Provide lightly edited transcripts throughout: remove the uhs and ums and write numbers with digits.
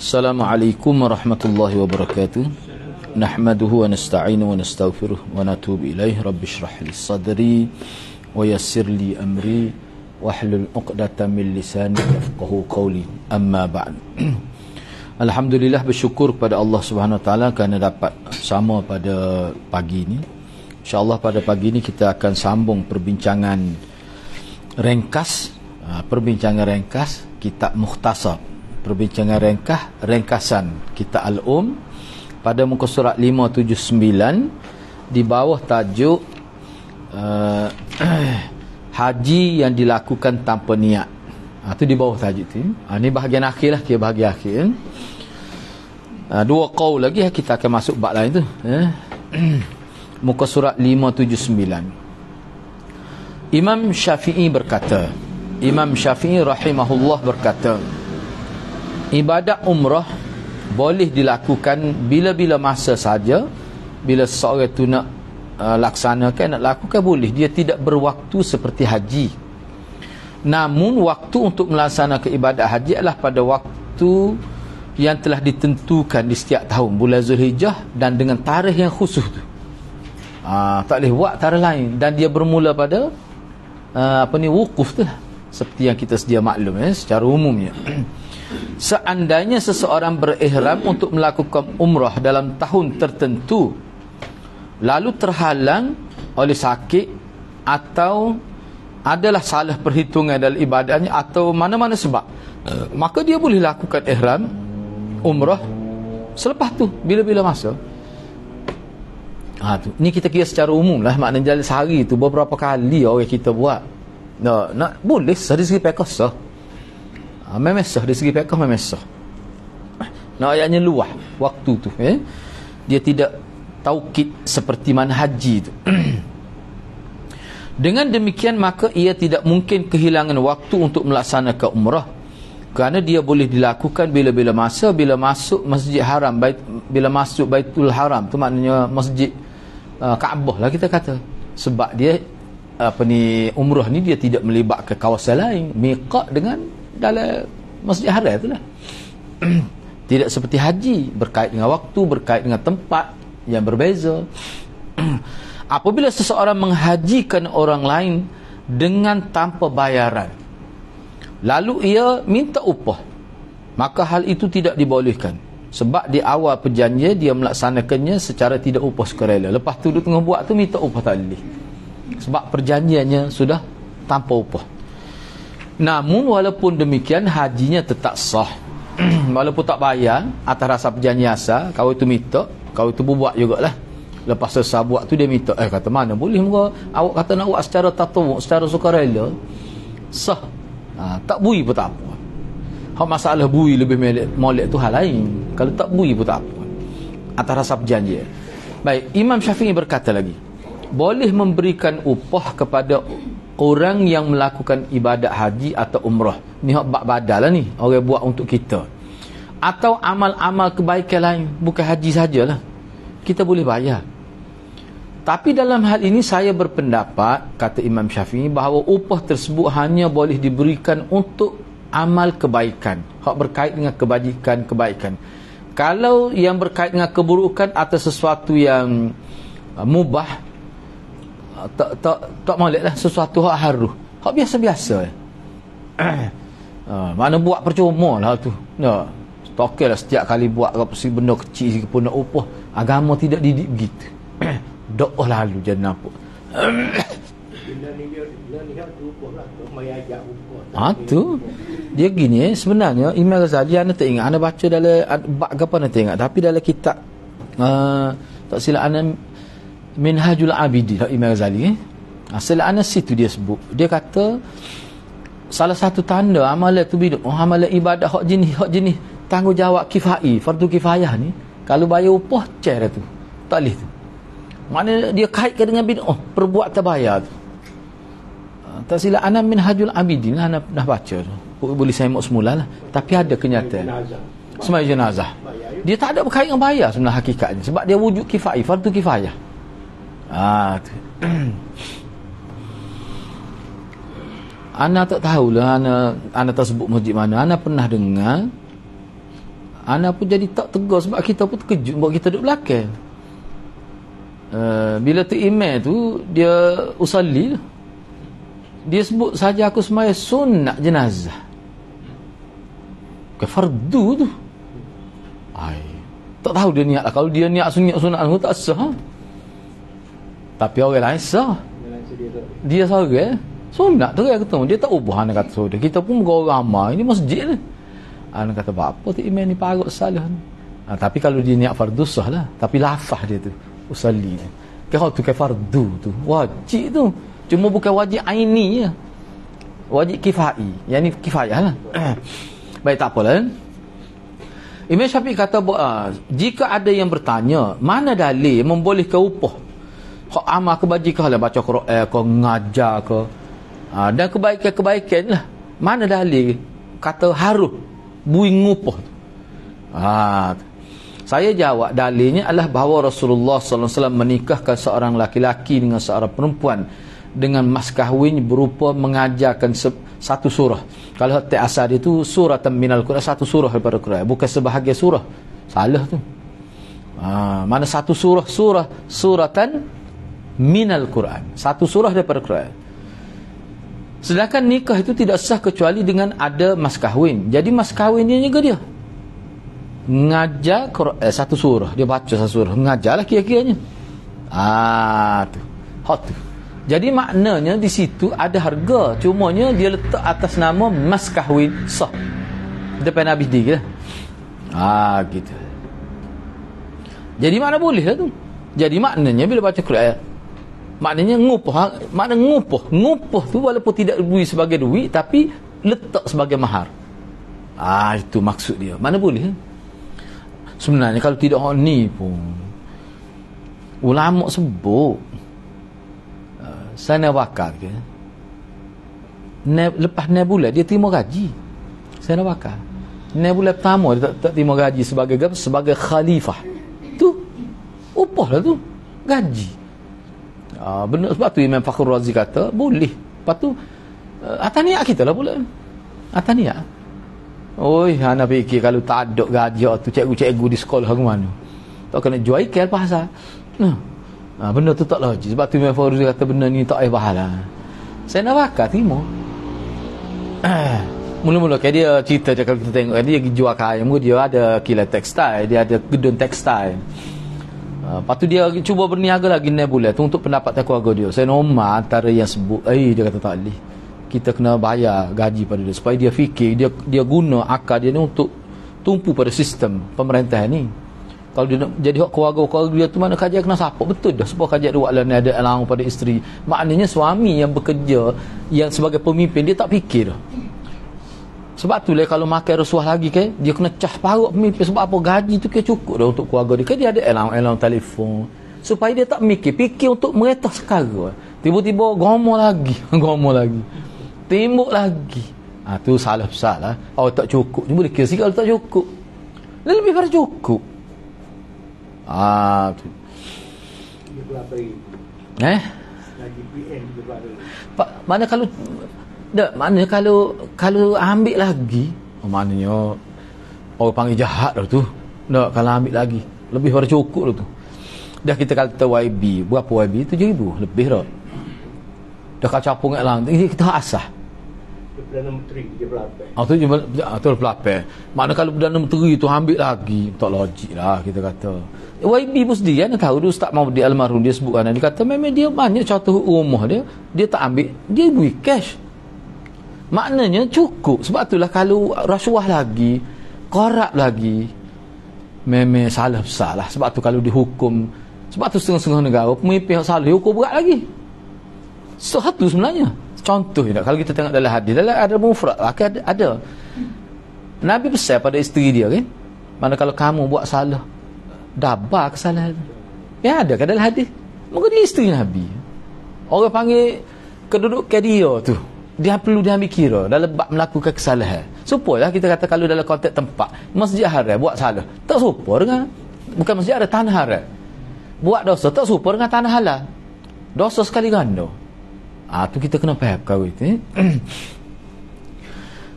Assalamualaikum warahmatullahi wabarakatuh. Nahmaduhu wa nasta'inu wa nastaghfiruh wa natubu ilaih. Rabbi shrah li sadri wa yassir li amri wahlul 'uqdatam min lisani yafqahu qawli. Amma ba'd. Alhamdulillah, bersyukur kepada Allah Subhanahu wa taala kerana dapat sama pada pagi ini. InsyaAllah pada pagi ini kita akan sambung perbincangan ringkas kitab Mukhtasar, perbincangan ringkasan kitab Al-Um pada muka surat 579 di bawah tajuk haji yang dilakukan tanpa niat. Itu di bawah tajuk tu. Ini bahagian akhir lah, bahagian akhir. Dua qaul lagi kita akan masuk bab lain tu. Muka surat 579. Imam Syafi'i berkata, Imam Syafi'i rahimahullah berkata, ibadat umrah boleh dilakukan bila-bila masa saja. Bila seorang itu nak laksanakan, nak lakukan boleh. Dia tidak berwaktu seperti haji. Namun waktu untuk melaksanakan ibadat haji adalah pada waktu yang telah ditentukan di setiap tahun, bulan Zulhijjah, dan dengan tarikh yang khusus tu. Tak boleh buat tarikh lain, dan dia bermula pada wukuf tu lah, seperti yang kita sedia maklum secara umumnya. Seandainya seseorang berihram untuk melakukan umrah dalam tahun tertentu, lalu terhalang oleh sakit atau adalah salah perhitungan dalam ibadahnya atau mana-mana sebab, maka dia boleh lakukan ihram umrah selepas tu, bila-bila masa. Ni kita kira secara umum lah. Maknanya dalam sehari tu beberapa kali orang kita buat. Nak boleh sah dari segi fiqh sah. Memang sah dari segi fiqh, memang sah. Ayatnya luah waktu tu. Dia tidak taukid seperti mana haji tu. Dengan demikian maka ia tidak mungkin kehilangan waktu untuk melaksanakan umrah, kerana dia boleh dilakukan bila-bila masa. Bila masuk Masjid Haram, bila masuk Baitul Haram tu maknanya Masjid Kaabah lah kita kata. Sebab dia umrah ni dia tidak melibatkan kawasan lain, miqat dengan dalam Masjid Haram tu lah. Tidak seperti haji, berkait dengan waktu, berkait dengan tempat yang berbeza. Apabila seseorang menghajikan orang lain dengan tanpa bayaran, lalu ia minta upah, maka hal itu tidak dibolehkan. Sebab di awal perjanjian dia melaksanakannya secara tidak upah sukarela. Lepas tu dia tengah buat tu minta upah tak boleh, sebab perjanjiannya sudah tanpa upah. Namun walaupun demikian hajinya tetap sah. Walaupun tak bayar atas rasa perjanjian asal, kau itu minta, kau itu buat jugalah. Lepas selesai buat tu dia minta, kata mana boleh muka awak kata nak buat secara tatawuk, secara sukarela, sah. Tak bui pun tak apa. Hak masalah bui lebih molek tu hal lain. Kalau tak bui pun tak apa, atas rasa perjanjian. Baik, Imam Syafi'i berkata lagi, boleh memberikan upah kepada orang yang melakukan ibadat haji atau umrah. Ni hak bab badal lah ni, orang buat untuk kita. Atau amal-amal kebaikan lain, bukan haji sajalah, kita boleh bayar. Tapi dalam hal ini saya berpendapat, kata Imam Syafi'i, bahawa upah tersebut hanya boleh diberikan untuk amal kebaikan, hak berkait dengan kebaikan. Kalau yang berkait dengan keburukan atau sesuatu yang mubah, tak molek lah, sesuatu hak haruh, hak biasa-biasa. Mana buat percuma lah tu. Tak okey lah setiap kali buat benda kecil sikit pun nak upah. Agama tidak didik begitu. Doa lalu jadi nampak. Tu dia gini sebenarnya Imam Ghazali anda tak ingat, anda baca dalam bab apa anda tak ingat, tapi dalam kitab tak silap anda Minhajul Abidin Imam Ghazali silap anda situ dia sebut, dia kata salah satu tanda amalan tu amalan ibadat hak jenis tanggungjawab kifai, fardu kifayah ni, kalau bayar upah cara tu tak boleh tu. Maknanya dia kaitkan dengan bid'ah, perbuatan bayar tu. Tak silap ana Minhajul Abidin ana dah baca tu. Boleh saya mak semula lah. Tapi ada kenyataan sembahyang jenazah dia tak ada berkait dengan bayar sebenarnya hakikatnya, sebab dia wujud kifai, fardu kifayah. Tu. Ana tak tahulah ana tak sebut masjid mana. Ana pernah dengar ana pun jadi tak tegar sebab kita pun terkejut buat kita duduk belakang. Bila tu email tu dia usalli lah. Dia sebut saja aku semaya sunat jenazah. Ke fardu tu. Ai, tak tahu dia niat lah. Kalau dia niat sunat aku tak sah. Ha? Tapi orang lain sah. Dia seorang sunat tu kan ketemu. Dia tak ubah anak kata saudara. Kita pun orang ramai. Ini masjid ni. Anak kata apa tu email ni parut salah ni. Tapi kalau dia niat fardu sah lah. Tapi lafaz dia tu usalli ni. Kalau tu ke fardu tu wajib tu. Cuma bukan wajib aini je. Wajib kifai. Yang ni kifayah lah. Baik, tak apalah. Imam Syafi'i kata jika ada yang bertanya mana dalil membolehkan upah hak amal kebajikan lah, baca Quran ke, ngajar ke, dan kebaikan-kebaikan lah, mana dalil kata harus bui ngupah tu? Saya jawab dalilnya adalah bahawa Rasulullah sallallahu alaihi wasallam menikahkan seorang laki-laki dengan seorang perempuan dengan mas kahwin berupa mengajarkan satu surah. Kalau tak asal itu suratan minal Quran, satu surah daripada Quran, bukan sebahagian surah. Salah tu. Mana satu suratan minal Quran, satu surah daripada Quran. Sedangkan nikah itu tidak sah kecuali dengan ada mas kahwin. Jadi mas kahwinnya juga dia ngajar Quran, satu surah, dia baca satu surah, ngajarlah kira-kiranya. Tu. Hot tu. Jadi maknanya di situ ada harga, cumanya dia letak atas nama mas kahwin sah. Depan habis dia lah. Gitu. Jadi makna boleh lah tu. Jadi maknanya bila baca Quran, maknanya ngupah. Makna ngupah tu walaupun tidak beri sebagai duit, tapi letak sebagai mahar. Itu maksud dia. Mana boleh. Sebenarnya kalau tidak ni pun ulama sebut sana bakar ke lepas bulan dia terima gaji. Sana bakar bulan pertama dia tak terima gaji sebagai khalifah. Tu upah lah tu, gaji. Benar, sebab tu Imam Fakhrul Razi kata boleh. Lepas tu ataniak kita lah pula. Ataniak. Oi, anak fikir kalau tak ada gaji tu cikgu-cikgu di sekolah ke mana, tak kena jual ikan pasal. Benda tu tak logik. Sebab tu Imam Fakhrul Razi kata benda ni tak pahala. Saya nak bakar terima. Mula-mula kan dia cerita je, kalau kita tengok dia jual kain, dia ada kilang tekstil, dia ada gedung tekstil. Lepas tu dia cuba berniaga lagi 6 bulan tu untuk pendapatan keluarga dia. Saya normal antara yang sebut dia kata tak boleh, kita kena bayar gaji pada dia supaya dia fikir, dia guna akal dia ni untuk tumpu pada sistem pemerintahan ni. Kalau dia nak jadi hak keluarga dia tu, mana kajian kena siapa? Betul dah, sebab kajian dua lah ada allowance pada isteri. Maknanya suami yang bekerja, yang sebagai pemimpin, dia tak fikir dah. Sebab tu lah kalau makan rasuah lagi kan, dia kena cah parut pemimpin. Sebab apa? Gaji tu kan cukup dah untuk keluarga dia. Kan dia ada allowance telefon. Supaya dia tak fikir untuk meretah sekarang. Tiba-tiba gomo lagi. Timbuk lagi. Tu salah besar lah. Tak cukup. Ni boleh kira sikit kalau tak cukup. Lebih pada cukup. Tu. Lagi PM mana kalau ambil lagi, maknanya orang panggil jahat dah tu. Kalau ambil lagi lebih pada cukup dah tu. Dah kita kata YB, berapa YB? 7,000 lebih dah. Dah kacau pungat lah. Kita asah Perdana Menteri 38. Maknanya kalau Perdana Menteri tu ambil lagi, tak logik lah kita kata. YB pun sendiri kan tahu dia Ustaz Mahmudi almarhum, dia sebutkan, dia kata memang dia banyak contoh rumah dia tak ambil, dia beri cash. Maknanya cukup. Sebab itulah kalau rasuah lagi, korup lagi, memang salah besar lah. Sebab tu kalau dihukum, sebab tu setengah-setengah negara pemimpin yang salah dihukum berat lagi. Satu sebenarnya contoh tak, kalau kita tengok dalam hadis, dalam ada mufrad ada Nabi pesan pada isteri dia kan, mana kalau kamu buat salah, dabar kesalahan. Ada kan dalam hadis. Maka dia isteri Nabi. Orang panggil kedudukan dia tu, dia perlu diambil kira dalam bab melakukan kesalahan. Supaya kita kata kalau dalam konteks tempat masjid haram buat salah, tak serupa dengan, bukan masjid ada tanah haram buat dosa, tak serupa dengan tanah halal, dosa sekali ganda. Tu kita kena faham kawin ni.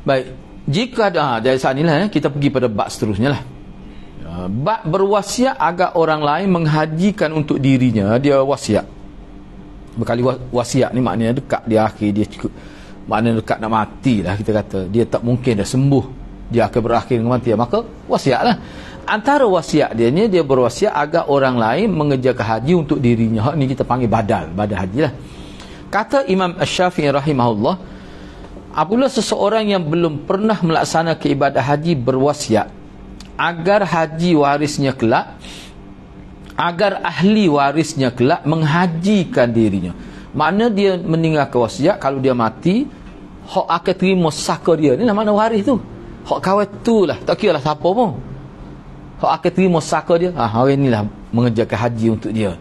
Baik, jika ada dari saat inilah kita pergi pada bab seterusnya lah. Bab berwasiat agar orang lain menghajikan untuk dirinya, dia wasiat. Berkali wasiat ni maknanya dekat dia akhir dia cukup, maknanya dekat nak mati lah kita kata. Dia tak mungkin dah sembuh, dia akan berakhir dengan kematian, maka wasiat lah. Antara wasiat dia ni, dia berwasiat agar orang lain mengerjakan haji untuk dirinya. Hak ni kita panggil badal haji lah. Kata Imam Asy-Syafi'i rahimahullah, apabila seseorang yang belum pernah melaksanakan ibadah haji berwasiat agar haji warisnya kelak, agar ahli warisnya kelak menghajikan dirinya. Makna dia meninggalkan wasiat, kalau dia mati, hak akan terima saka dia. Ni lah makna waris tu. Hak kawan tu lah, tak kira lah siapa pun. Hak akan terima saka dia. Orang ni lah mengerjakan haji untuk dia.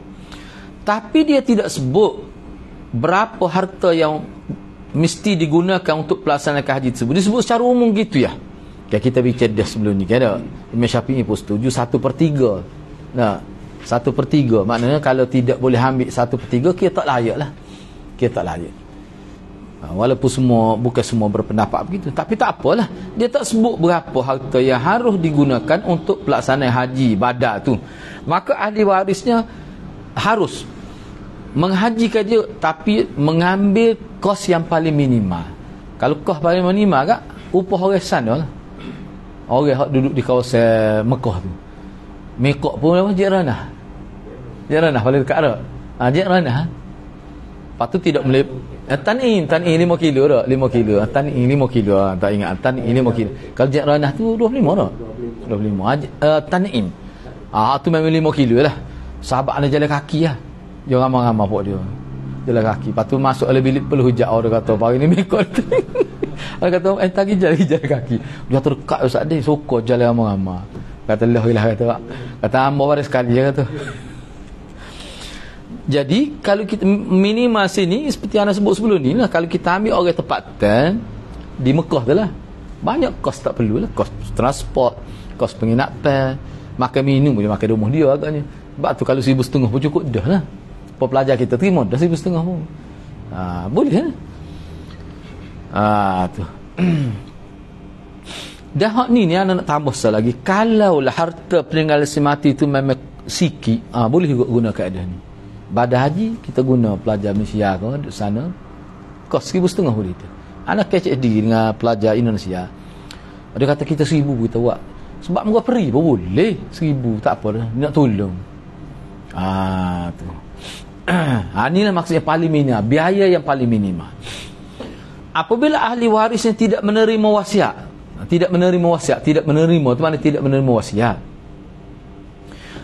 Tapi dia tidak sebut berapa harta yang mesti digunakan untuk pelaksanakan haji tersebut. Disebut secara umum gitu ya. Kita bincang dah sebelum ni kan, ada Imam Syafi'i pun setuju 1/3. Nah, 1/3 maknanya kalau tidak boleh ambil 1/3, kita tak layak lah, kita tak layak. Walaupun bukan semua berpendapat begitu, tapi tak apalah, dia tak sebut berapa harta yang harus digunakan untuk pelaksanaan haji badal tu. Maka ahli warisnya harus menghajikan dia, tapi mengambil kos yang paling minimal. Kalau kos paling minimal kak, upah orang sana lah, orang yang duduk di kawasan Mekah tu. Mekok pun apa? Jiranah paling dekat ada. Jiranah. Lepas tu tidak boleh Tan'in 5 kilo dah, 5 kilo. Tan'in 5 kilo. Tak ingat Tan'in 5 kilo. Kalau Jiranah tu 25 dah. 25. Tan'in. Tu memang 5 kilo lah. Sahabat ada jalan kaki lah. Dia ramai-ramai pok dia. Jalan kaki. Lepas tu masuk oleh bilik peluh hujat. Orang kata pagi ni mekok tu. Orang kata tak jalan kaki. Dia terdekat Ustaz dia, sokor jalan ramai-ramai. Kata lah kata hamba pada sekali dia kata. Jadi kalau kita minimal sini seperti yang anda sebut sebelum ni lah, kalau kita ambil orang tempatan di Mekah tu lah, banyak kos tak perlu lah, kos transport, kos penginapan, makan minum boleh makan rumah dia agaknya. Sebab tu kalau 1,500 pun cukup dah lah. Pelajar kita terima dah 1,500 pun. Boleh lah. Tu. Dah hak ni anak nak tambah sekali lagi, kalaulah harta peninggalan si mati tu memang sikit, boleh juga guna keadaan ni. Badan haji kita guna pelajar Malaysia ke duduk sana, kos 1,500 boleh tu. Anak kecek dengan pelajar Indonesia, dia kata kita 1,000 kita buat, sebab muka peri pun boleh 1,000, tak apa dah, nak tolong. Tu. Inilah maksudnya paling minimal, biaya yang paling minimal. Apabila ahli waris yang tidak menerima wasiat, tidak menerima tu mana tidak menerima wasiat,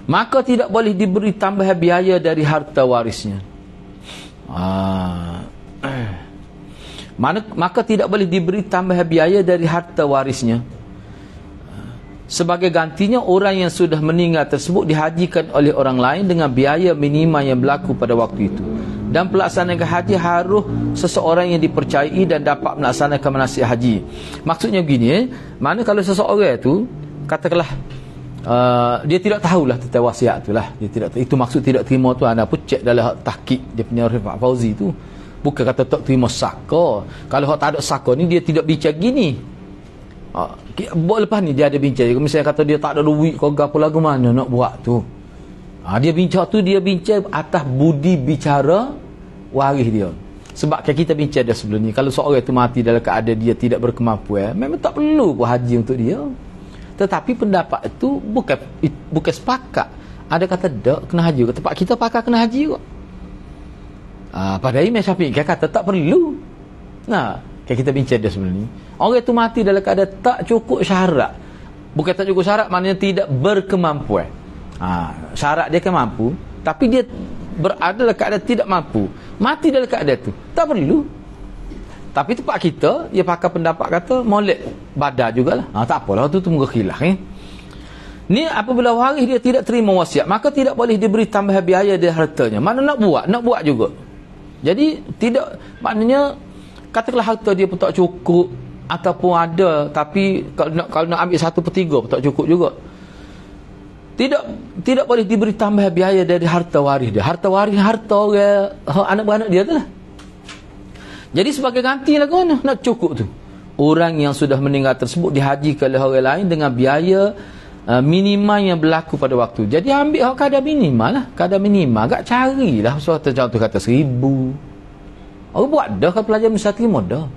maka tidak boleh diberi tambahan biaya dari harta warisnya. Maka tidak boleh diberi tambahan biaya dari harta warisnya. Sebagai gantinya, orang yang sudah meninggal tersebut dihajikan oleh orang lain dengan biaya minimal yang berlaku pada waktu itu. Dan pelaksanaan haji harus seseorang yang dipercayai dan dapat melaksanakan manasik haji. Maksudnya begini, mana kalau seseorang itu katakanlah dia tidak tahulah tentang wasiat tu lah, dia tidak tahu. Itu maksud tidak terima tu anda pun cek dalam tahqiq dia punya Rifat Fauzi tu, bukan kata tak terima saka. Kalau hak tak ada saka ni dia tidak bincang gini. Lepas ni dia ada bincang, misalnya kata dia tak ada duit kau gapo lagu mana nak buat tu, dia bincang tu, dia bincang atas budi bicara waris dia. Sebab kita bincang dah sebelum ni, kalau seorang itu mati dalam keadaan dia tidak berkemampuan, memang tak perlu pun haji untuk dia. Tetapi pendapat itu bukan sepakat. Ada kata tak kena haji, tempat kita pakar kena haji kok. Pada Imam Syafi'i kata tak perlu. Kayak kita bincang dah sebelum ni, orang itu mati dalam keadaan tak cukup syarat. Bukan tak cukup syarat, maknanya tidak berkemampuan. Syarat dia kan mampu, tapi dia berada dalam keadaan tidak mampu, mati dalam keadaan tu, tak perlu. Tapi tempat kita, dia pakai pendapat kata molek badar jugalah. Tak apalah, tu muka khilaf ni. Apabila waris dia tidak terima wasiat, maka tidak boleh diberi tambahan biaya dari hartanya. Mana nak buat juga. Jadi tidak, maknanya katakanlah harta dia pun tak cukup, ataupun ada tapi kalau nak ambil 1/3 pun tak cukup juga. Tidak boleh diberi tambahan biaya dari harta waris dia. Harta waris harta orang anak beranak dia tu lah. Jadi sebagai ganti lah kau nak cukup tu, orang yang sudah meninggal tersebut dihajikan oleh orang lain dengan biaya minima yang berlaku pada waktu. Jadi ambil kadar minimal lah, kadar minimal. Agak carilah suatu contoh kata 1000. Orang buat dah kan pelajar mesti terima dah.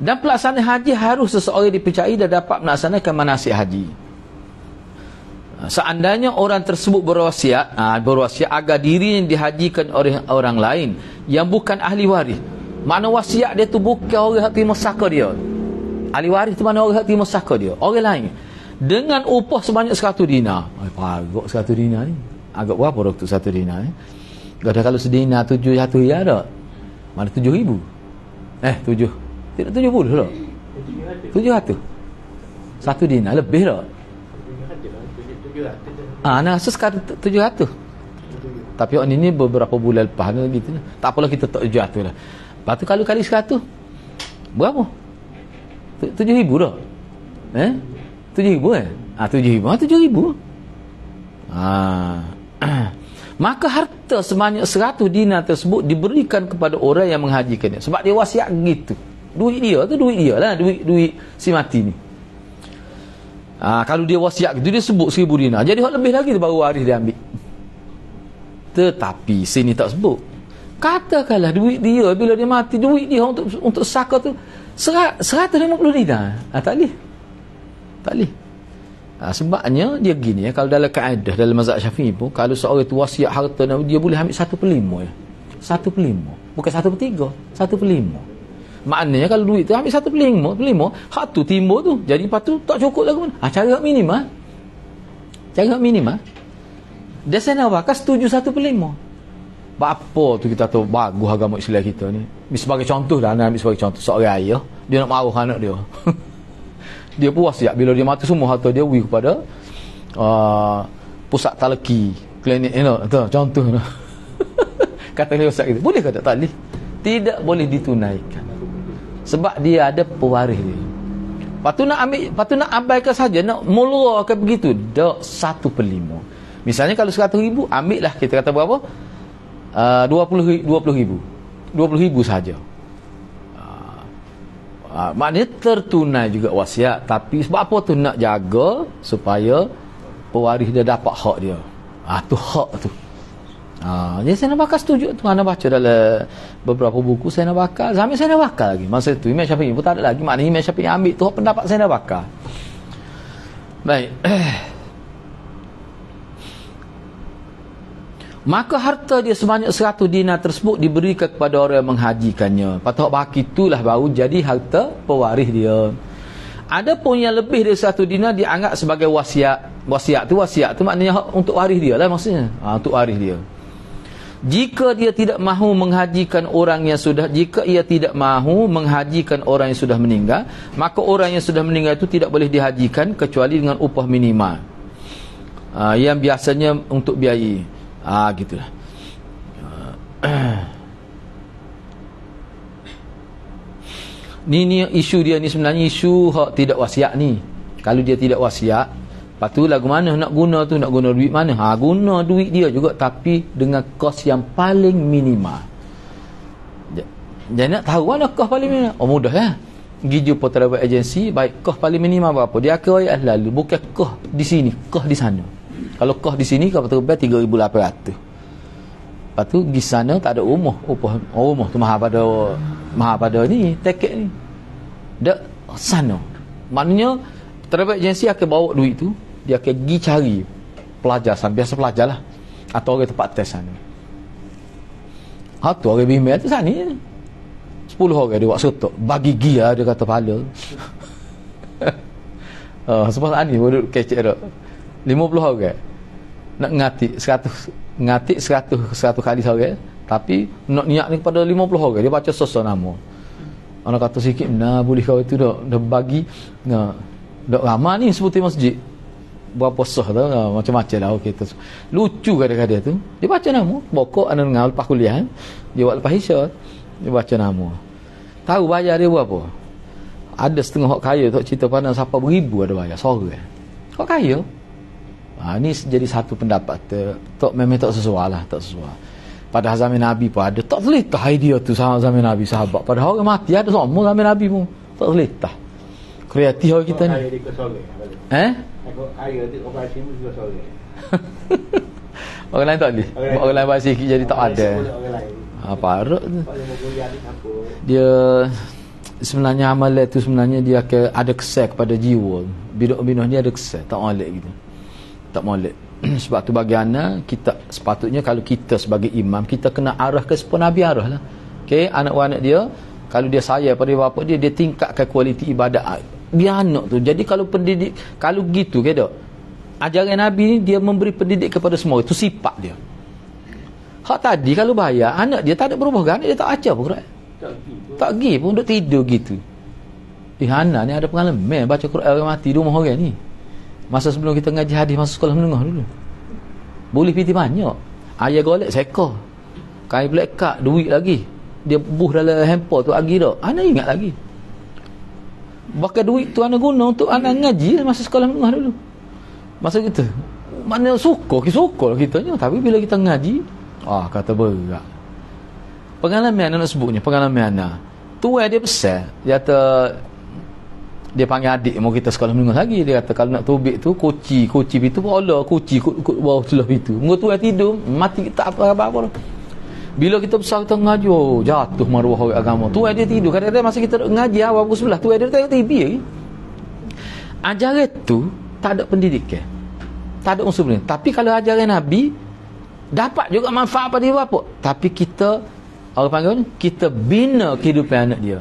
Dan pelaksanaan haji harus seseorang dipercayai dan dapat melaksanakan manasik haji. Seandainya orang tersebut berwasiat agar dirinya dihajikan oleh orang lain yang bukan ahli waris. Makna wasiat dia tu bukan orang yang terima saka dia. Ahli waris tu mana orang yang terima saka dia, orang lain. Dengan upah sebanyak 100 dinar. Agak 100 dinar ni. Agak berapa waktu 1 dinar ni? Kata kalau sedinar 700 ya tak? Mana 7,000? 7. Tidak 70 tak? 700. 1 dinar lebih tak? Nak rasa sekarang 700. Tapi orang ini beberapa bulan lepas gitu. Tak apalah kita tak 700 lah. Lepas tu kalau kali 100 berapa? 7,000 dah. 7,000 7,000. Maka harta sebanyak 100 dinar tersebut diberikan kepada orang yang menghajikannya. Sebab dia wasiat gitu. Duit dia tu duit dia lah, duit si mati ni. Kalau dia wasiat gitu, dia sebut 1,000 dinar. Jadi hak lebih lagi tu baru waris dia ambil. Tetapi sini tak sebut. Katakanlah duit dia bila dia mati, duit dia untuk saka tu 150 dinar. Tak boleh. Tak boleh. Sebabnya dia gini ya, kalau dalam kaedah dalam mazhab Syafi'i pun, kalau seorang tu wasiat harta dia boleh ambil 1/5 ya. 1/5. Bukan 1/3, 1/5. Maknanya kalau duit tu ambil 1/5, hak tu timbul tu. Jadi lepas tu tak cukup lagi mana? Cara minimal. Cara minimal. Dia sana bakal setuju 1/5. Apa tu kita tahu bagus agama Islam kita ni. Sebagai contoh dah, ambil sebagai contoh seorang ayah, dia nak maruh anak dia. Dia pun wasiat bila dia mati semua harta dia beri kepada pusat talaki, klinik tu contoh. Kata dia ustaz gitu. Boleh ke tak? Tak boleh. Tidak boleh ditunaikan. Sebab dia ada pewaris dia. Lepas tu nak abaikan saja, nak mulakan begitu, dak 1/5. Misalnya kalau 100,000, ambil lah kita kata berapa? 20,000 saja. Maknanya tertunai juga wasiat. Tapi sebab apa tu? Nak jaga supaya pewaris dia dapat hak dia. Tu hak tu. Jadi saya nak bakal setuju tu. Anda baca dalam beberapa buku saya nak bakal. Sampai saya nak bakal lagi. Masa tu Imam Syafi'i pun tak ada lagi. Maknanya Imam Syafi'i ambil tu pendapat saya nak bakal. Baik. Maka harta dia sebanyak 100 dinar tersebut diberikan kepada orang yang menghajikannya. Patut baki itulah baru jadi harta pewaris dia. Adapun yang lebih dari 100 dinar dianggap sebagai wasiat. Wasiat tu maknanya untuk waris dia lah maksudnya. Untuk waris dia. Jika ia tidak mahu menghajikan orang yang sudah meninggal, maka orang yang sudah meninggal itu tidak boleh dihajikan kecuali dengan upah minimal. Yang biasanya untuk biaya. Gitulah. Ni isu dia ni sebenarnya isu hak tidak wasiat ni. Kalau dia tidak wasiat, lepas tu lagu mana nak guna tu, nak guna duit mana? Guna duit dia juga tapi dengan kos yang paling minimal. Jadi nak tahu mana kos paling minimal? Mudah lah. Pergi jumpa travel agency, baik kos paling minimal berapa? Dia akan ayat lalu, bukan kos di sini, kos di sana. Kalau kos di sini kau betul 3,800. Lepas tu di sana tak ada rumah tu mahal pada ni tiket ni. Dak sana. Maknanya travel agency akan bawa duit tu, dia akan pergi cari pelajar, biasa pelajar lah, atau orang tempat test sana. Tu orang bimbel tu sana ni 10 orang dia buat sotok, bagi gia dia kata pala. Sebab ni baru kecek dah 50 orang nak ngatik 100 kali seorang, tapi nak niat ni kepada 50 orang dia baca sosok nama. Orang kata sikit boleh kau itu dah bagi dak ramai ni sebutin masjid berapa sah tu macam-macam lah. Okey tu lucu kadang-kadang tu dia baca nama pokok anak dengar lepas kuliah dia buat lepas isyak dia baca nama, tahu bayar dia berapa? Ada setengah hak kaya tak cerita pandang siapa beribu ada bayar seorang hak kaya. Ni jadi satu pendapat tak memang tak sesuai lah, tak sesuai. Pada zaman Nabi pun ada, tak selitah idea tu sama zaman Nabi sahabat. Padahal orang mati ada sama zaman Nabi pun tak selitah. Kreatif orang kita ni. Air tu operasi juga sore. Orang lain tak boleh. Orang lain buat sikit jadi tak ada. Parut tu. Dia sebenarnya amalan tu sebenarnya dia ada kesan kepada jiwa. Bidah-bidah ni ada kesan, tak molek gitu. Tak molek. Sebab tu bagaimana kita sepatutnya kalau kita sebagai imam kita kena arah ke sepuluh Nabi arah lah. Okey, anak-anak dia kalau dia sayang pada bapa dia tingkatkan kualiti ibadat biar anak tu. Jadi kalau pendidik kalau gitu ke tak, ajaran Nabi ni dia memberi pendidik kepada semua, itu sifat dia. Hak tadi kalau bayar anak dia tak ada berubah, anak dia tak baca pun Quran, tak pergi pun duduk tidur gitu. Anak ni ada pengalaman baca Quran orang mati di rumah orang ni. Masa sebelum kita ngaji hadis masa sekolah menengah dulu boleh piti banyak ayah golek seka kain black card duit lagi dia buh dalam handphone tu lagi tak anak ingat lagi bakal duit tu anak guna untuk anak ngaji masa sekolah menengah dulu masa kita mana suka lah kita ni, tapi bila kita ngaji kata berat. Pengalaman anak sebutnya pengalaman anak tu dia besar dia kata dia panggil adik mau kita sekolah menengah lagi, dia kata kalau nak tubik tu kunci pintu bola kunci bawah celah pintu munggu tu tidur mati tak apa-apa. Bila kita besar kita ngaji jatuh maruah agama tu dia tidur kadang-kadang masa kita ngaji awal pukul 11 tu dia tengok TV lagi. Ajaran tu tak ada pendidikan, tak ada unsur pendidikan. Tapi kalau ajaran Nabi dapat juga manfaat pada bapa, tapi kita orang panggil ni kita bina kehidupan anak dia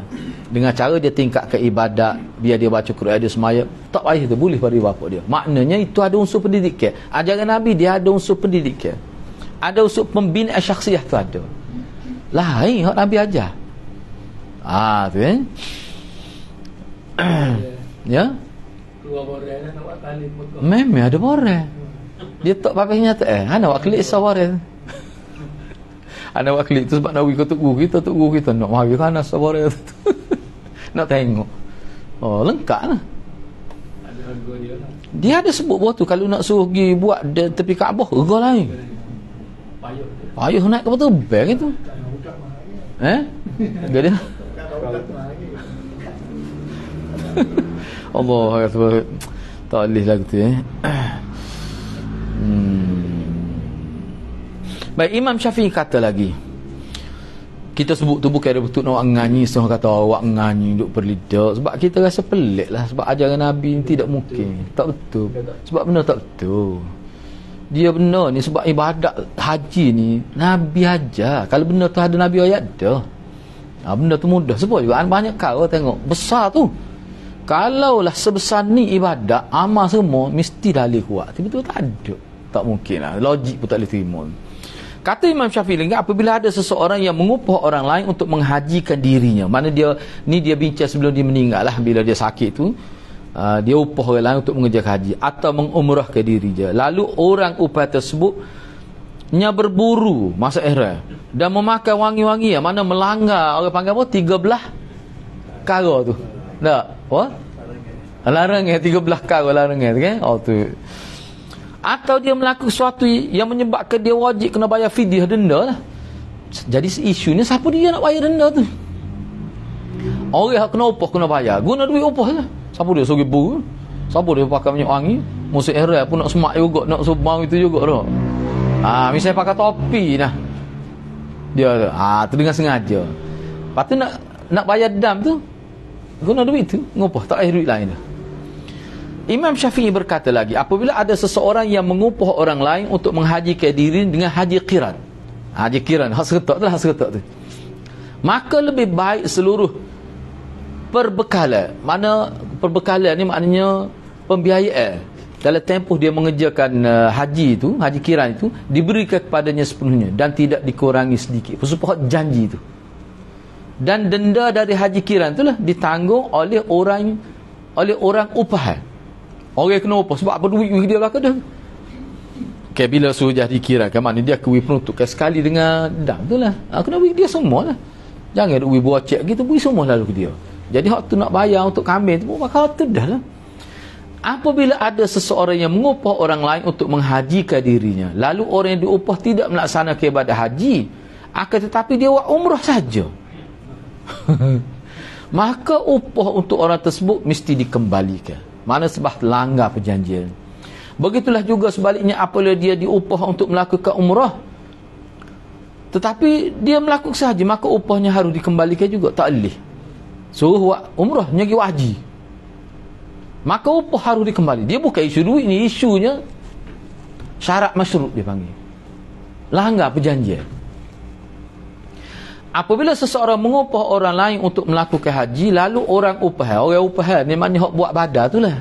dengan cara dia tingkatkan ibadat, biar dia baca Quran, dia semaya, tak payah tu boleh pada bapa dia. Maknanya itu ada unsur pendidikan. Ajaran Nabi dia ada unsur pendidikan, ada unsur pembinaan syakhsiah tu ada. Lain hak Nabi ajar. Tu ya. Dua borang nak buat tali pokok. Memang ada borang. Dia tak pakai nyata ana wak klik saware. Ana wak klik tu sebab nak ikut tuk guru kita nak mari kana saware tu. Nak tengok lengkap lah. Ada harga dia lah. Dia ada sebut buah tu kalau nak suruh pergi buat tepi Kaabah harga lain. Payuh naik ke betul beg itu. Enggak dia. Allah Akbar. Tak boleh lagu tu Baik, Imam Syafi'i kata lagi, kita sebut tu bukan ada betul nak nganyi, setengah kata awak nganyi duk perlidak, sebab kita rasa pelik lah, sebab ajaran Nabi ni tidak mungkin, tak betul, sebab benar tak betul. Dia benar ni sebab ibadat haji ni Nabi ajar. Kalau benar tu ada Nabi ayat dah. Benda tu mudah. Sebab juga banyak kau tengok besar tu. Kalaulah sebesar ni ibadat, amal semua mesti dalil kuat. Tiba-tiba tak ada. Tak mungkin lah. Logik pun tak boleh terima. Kata Imam Syafi'i lagi, apabila ada seseorang yang mengupah orang lain untuk menghajikan dirinya, mana dia ni dia bincang sebelum dia meninggal lah, bila dia sakit tu, dia upah orang lain untuk mengerjakan haji atau mengumrahkan diri dia, lalu orang upah tersebut nya berburu masa ihram dan memakai wangi-wangi yang mana melanggar orang panggil apa 13 perkara tu. Tak? Apa? Larangan 13 perkara larangan tu kan? Tu. Atau dia melakukan sesuatu yang menyebabkan dia wajib kena bayar fidyah, denda lah. Jadi isunya siapa dia nak bayar denda tu? Orang yang kena upah kena bayar, guna duit upah lah. Siapa dia suruh ibu? Siapa dia pakai minyak wangi? Musim ihram pun nak semak juga, nak subang itu juga dah. Misalnya pakai topi nah. Dia tu dengan sengaja. Lepas tu nak bayar dam tu guna duit tu, ngupah tak ada duit lain dah. Imam Syafi'i berkata lagi, apabila ada seseorang yang mengupah orang lain untuk menghajikan diri dengan haji qiran. Haji qiran, hak seretak tu. Maka lebih baik seluruh perbekalan. Mana perbekalan ni maknanya pembiayaan. Dalam tempoh dia mengerjakan haji itu, haji qiran itu, diberikan kepadanya sepenuhnya dan tidak dikurangi sedikit. Supaya janji itu. Dan denda dari haji qiran itulah ditanggung oleh orang upahan. Orang kena upah sebab apa duit dia belakang dah. Okay, bila suruh jadi kira kan maknanya dia kuih penutupkan sekali dengan dam tu lah. Kena beri dia semua lah. Jangan duit buat cek gitu, beri semua lalu ke dia. Jadi hak tu nak bayar untuk kambing tu bakal tu dah lah. Apabila ada seseorang yang mengupah orang lain untuk menghajikan dirinya, lalu orang yang diupah tidak melaksanakan ibadah haji, akan tetapi dia buat umrah saja, maka upah untuk orang tersebut mesti dikembalikan. Mana sebab langgar perjanjian. Begitulah juga sebaliknya apabila dia diupah untuk melakukan umrah tetapi dia melakukan sahaja, maka upahnya harus dikembalikan juga, tak boleh suruh buat umrah nyagi haji maka upah harus dikembali. Dia bukan isu duit ni, isunya syarat masyru't dia panggil, langgar perjanjian. Apabila seseorang mengupah orang lain untuk melakukan haji, lalu orang upah ni maknanya hak buat badar tu lah,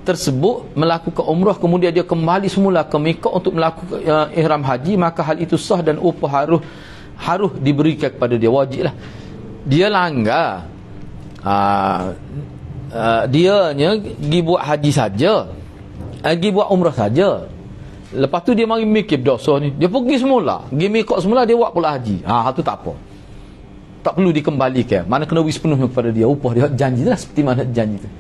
tersebut melakukan umrah, kemudian dia kembali semula ke Mekah untuk melakukan ihram haji, maka hal itu sah dan upah harus diberikan kepada dia, wajib lah. Dia langgar dianya pergi buat haji saja, pergi buat umrah saja, lepas tu dia mari mikir dosa ni, dia pergi semula, pergi Mekah semula, dia buat pula haji, tu tak apa, tak perlu dikembalikan, mana kena wis penuhnya kepada dia, upah dia janji lah seperti mana janji tu.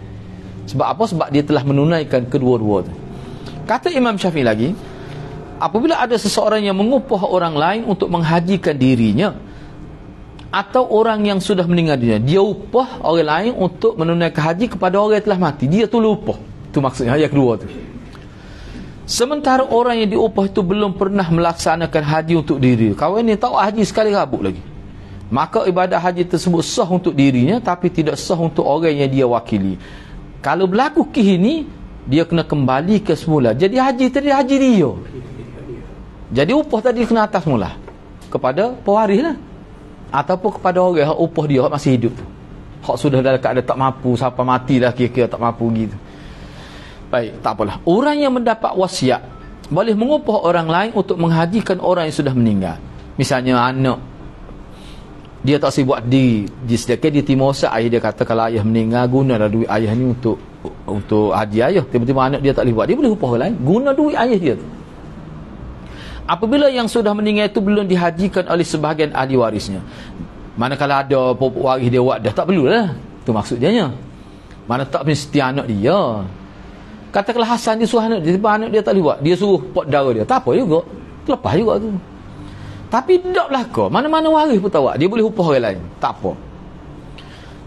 Sebab apa? Sebab dia telah menunaikan kedua-dua tu. Kata Imam Syafi'i lagi, apabila ada seseorang yang mengupah orang lain untuk menghajikan dirinya atau orang yang sudah meninggal dunia, dia upah orang lain untuk menunaikan haji kepada orang yang telah mati, dia tu upah. Tu maksudnya ayat kedua tu. Sementara orang yang diupah itu belum pernah melaksanakan haji untuk diri, kawan ni tahu haji sekali rabuk lagi, maka ibadah haji tersebut sah untuk dirinya tapi tidak sah untuk orang yang dia wakili. Kalau berlaku kih ini, dia kena kembali ke semula. Jadi haji tadi haji dia. Jadi upah tadi kena atas mula kepada pewaris lah, ataupun kepada orang yang upah dia hak masih hidup tu, hak sudah dalam keadaan tak mampu, siapa mati dah kira-kira tak mampu gitu. Baik, tak apalah. Orang yang mendapat wasiat boleh mengupah orang lain untuk menghajikan orang yang sudah meninggal. Misalnya anak dia tak sibuk disediakan, dia timur wasiat, ayah dia kata kalau ayah meninggal, gunalah duit ayah ni untuk haji ayah. Tiba-tiba anak dia tak boleh buat, dia boleh upah orang lain, guna duit ayah dia tu. Apabila yang sudah meninggal itu belum dihajikan oleh sebahagian ahli warisnya, manakala ada waris dia buat dah, tak perlulah, tu maksudnya. Mana tak mesti anak dia. Katakanlah Hasan dia suruh anak dia, tiba anak dia tak boleh buat, dia suruh pot darah dia, tak apa juga, terlepas juga tu. Tapi tak belaka, mana-mana waris pun tahu dia boleh upah orang lain, tak apa.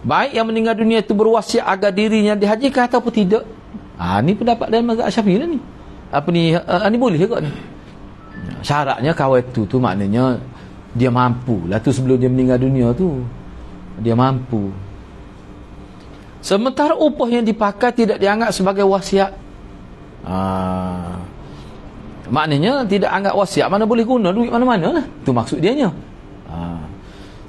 Baik yang meninggal dunia itu berwasiat agar dirinya dihajikan ataupun tidak. Ni pendapat dalam mazhab Syafi'i lah ni. Apa ni, ni boleh juga ni. Syaratnya kawan tu maknanya dia mampu lah tu, sebelum dia meninggal dunia tu dia mampu. Sementara upah yang dipakai tidak dianggap sebagai wasiat, maknanya tidak anggap wasiat, mana boleh guna duit mana-mana lah, tu maksud dia nya.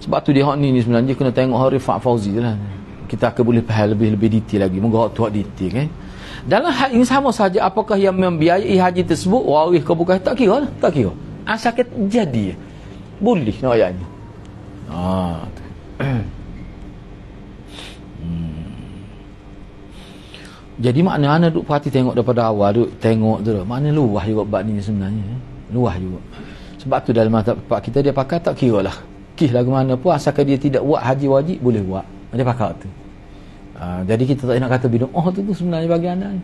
Sebab tu dia hak ni sebenarnya kena tengok Rifat Fauzi lah, kita akan boleh faham lebih detail lagi, moga hak tu hak detail kan. Dalam hal ini sama saja, apakah yang membiayai haji tersebut waris ke bukan, tak kira lah, tak kira, asalkan jadi boleh nak ayatnya. Jadi makna duk perhati tengok daripada awal, duk tengok tu makna luah juga bab ni sebenarnya, luah juga. Sebab tu dalam mazhab kita dia pakai tak kira lah kih lagu mana pun, asalkan dia tidak buat haji wajib boleh buat, dia pakai tu. Jadi kita tak nak kata bidang tu sebenarnya bagi anak ni.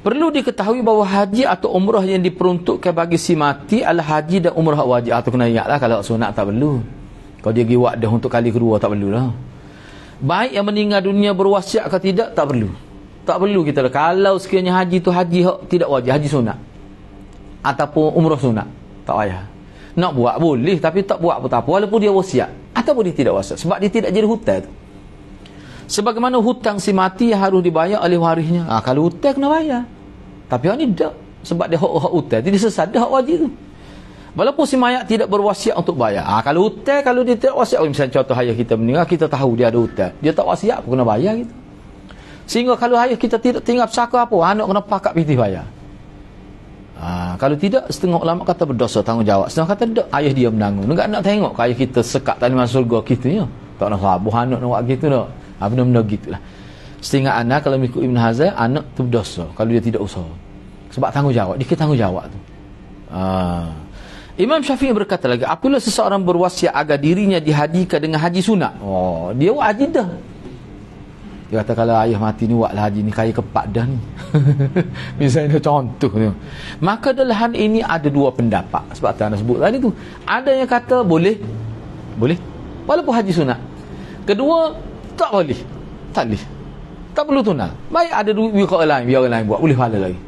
Perlu diketahui bahawa haji atau umrah yang diperuntukkan bagi si mati adalah haji dan umrah wajib. Atau kena ingatlah, kalau sunat tak perlu, kalau dia pergi wadah untuk kali kedua tak perlulah. Baik yang meninggal dunia berwasiat atau tidak, tak perlu. Tak perlu kita lah. Kalau sekiranya haji tu haji tidak wajib, haji sunat ataupun umrah sunat, tak payah. Nak buat boleh, tapi tak buat pun tak apa, walaupun dia wasiat ataupun dia tidak wasiat, sebab dia tidak jadi hutang tu. Sebagaimana hutang si mati yang harus dibayar oleh warisnya. Kalau hutang kena bayar, tapi hak ni tak, sebab dia hak hutang, dia sesat dah hak wajib tu. Walaupun si mayat tidak berwasiat untuk bayar. Kalau hutang, kalau dia tidak wasiat, misalnya contoh ayah kita meninggal, kita tahu dia ada hutang, dia tak wasiat pun kena bayar gitu. Sehingga kalau ayah kita tidak tinggal pesaka apa, anak kena pakak pitih bayar. Kalau tidak, setengah ulama kata berdosa tanggungjawab, setengah kata tak, ayah dia menanggung. Enggak nak tengok ayah kita sekat tadi masuk surga kita ya. Tak nak sabuh anak nak buat gitu tak. Benda-benda gitulah. Setengah anak kalau mengikut Ibn Hazm, anak tu berdosa kalau dia tidak usaha. Sebab tanggungjawab, dia kira tanggungjawab tu. Imam Syafi'i berkata lagi, apabila seseorang berwasiat agar dirinya dihajikan dengan haji sunat, dia buat haji dah. Dia kata kalau ayah mati ni buatlah haji ni, kaya kepak dah ni. Misalnya contoh ni. Maka dalam hal ini ada dua pendapat. Sebab tu anda sebut tadi tu, ada yang kata boleh walaupun haji sunat. Kedua, tak boleh boleh. Tak perlu tunang. Baik ada duit biar orang lain, biar orang lain buat, boleh pahala lagi.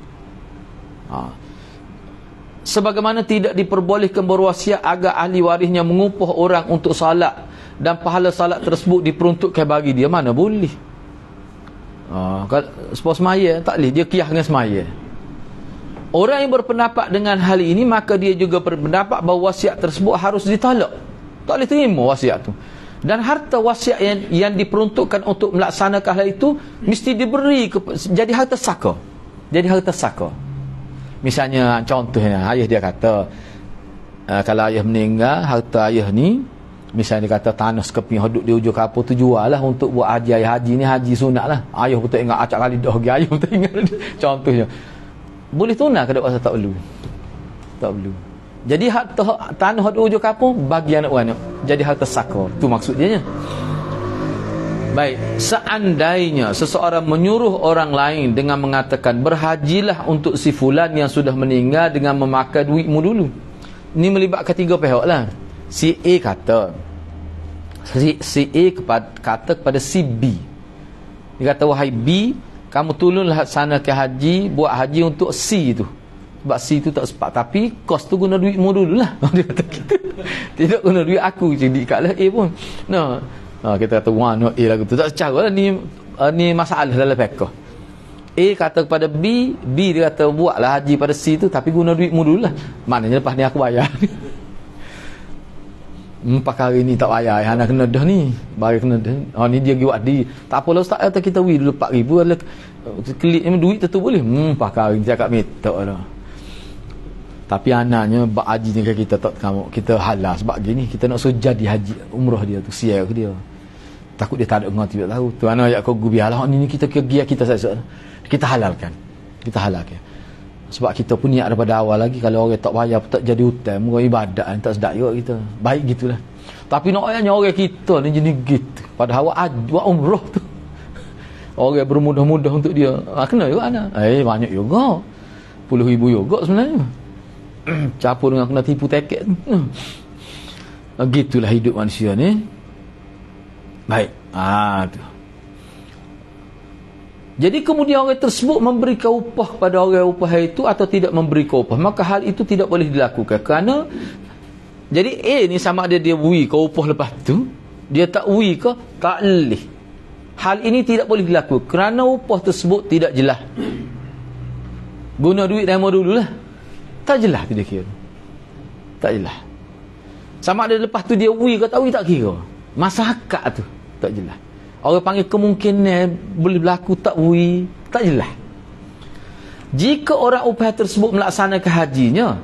Sebagaimana tidak diperbolehkan berwasiat agar ahli warisnya mengupah orang untuk salat dan pahala salat tersebut diperuntukkan bagi dia, mana boleh. Kalau sebab semaya tak boleh, dia qiyas dengan semaya. Orang yang berpendapat dengan hal ini, maka dia juga berpendapat bahawa wasiat tersebut harus ditolak. Tak boleh terima wasiat tu. Dan harta wasiat yang diperuntukkan untuk melaksanakan hal itu mesti diberi jadi harta saka. Jadi harta saka. Misalnya contohnya ayah dia kata, kalau ayah meninggal, harta ayah ni misalnya dia kata tanah sekeping duduk di ujung kapur tu jual lah untuk buat haji. Ayah haji ni haji sunat lah. Ayah betul ingat acak kali dah pergi, ayah betul ingat. Contohnya boleh tunang ke tak? Tak perlu. Tak perlu. Jadi harta tanah di ujung kapur bagi anak-anak, jadi harta saka. Tu maksud dia. Baik, seandainya seseorang menyuruh orang lain dengan mengatakan berhajilah untuk si fulan yang sudah meninggal dengan memakai duitmu dulu. Ini melibatkan tiga pihak lah. Si A kata, si A kata kepada si B. Dia kata, wahai B, kamu tolong laksanakan haji, buat haji untuk C tu. Sebab C tu tak sempat, tapi kos tu guna duitmu dulu lah. Dia kata kita tidak guna duit aku, jadi katlah A pun. Kita kata wah no A lagu tu tak secara lah, ni masalah dalam fiqh. A kata kepada B, B dia kata buatlah haji pada C tu tapi guna duitmu dulu lah. Maknanya lepas ni aku bayar. Pakai hari ni tak bayar, anak kena dah ni. Bagi kena dah. Ni dia buat di. Tak apalah ustaz kata kita dulu 4,000 adalah klik ni duit tu boleh. Pakai hari ni cakap metok dah. Tapi anaknya bak haji ni kita tak kamu, kita halal sebab gini kita nak suruh jadi haji umrah dia tu, siap ke dia. Takut dia tak ada dengar tidak tahu. Tu anak ayat kau biarlah ni kita giat kita saja. Kita halalkan. Kita halalkan. Sebab kita pun niat daripada awal lagi, kalau orang tak bayar tak jadi hutang, muka ibadat tak sedap juga kita. Baik gitulah. Tapi nak ayatnya orang kita ni jenis gitu. Padahal buat umrah tu. Orang bermudah-mudah untuk dia. Kena juga anak. Banyak juga. Puluh ribu juga sebenarnya. Campur dengan kena tipu teket tu. Gitulah hidup manusia ni. Baik. Tu. Jadi kemudian orang tersebut memberikan upah kepada orang upah itu atau tidak memberikan upah, maka hal itu tidak boleh dilakukan. Kerana jadi A ni sama ada dia beri ke upah lepas tu, dia tak beri ke, tak boleh. Hal ini tidak boleh dilakukan kerana upah tersebut tidak jelas. Guna duit demo dululah. Tak jelas tu dia kira. Tak jelas. Sama ada lepas tu dia beri ke tak beri tak kira. Masyarakat tu tak jelas. Orang panggil kemungkinan boleh berlaku tak beri, tak jelas. Jika orang upah tersebut melaksanakan hajinya,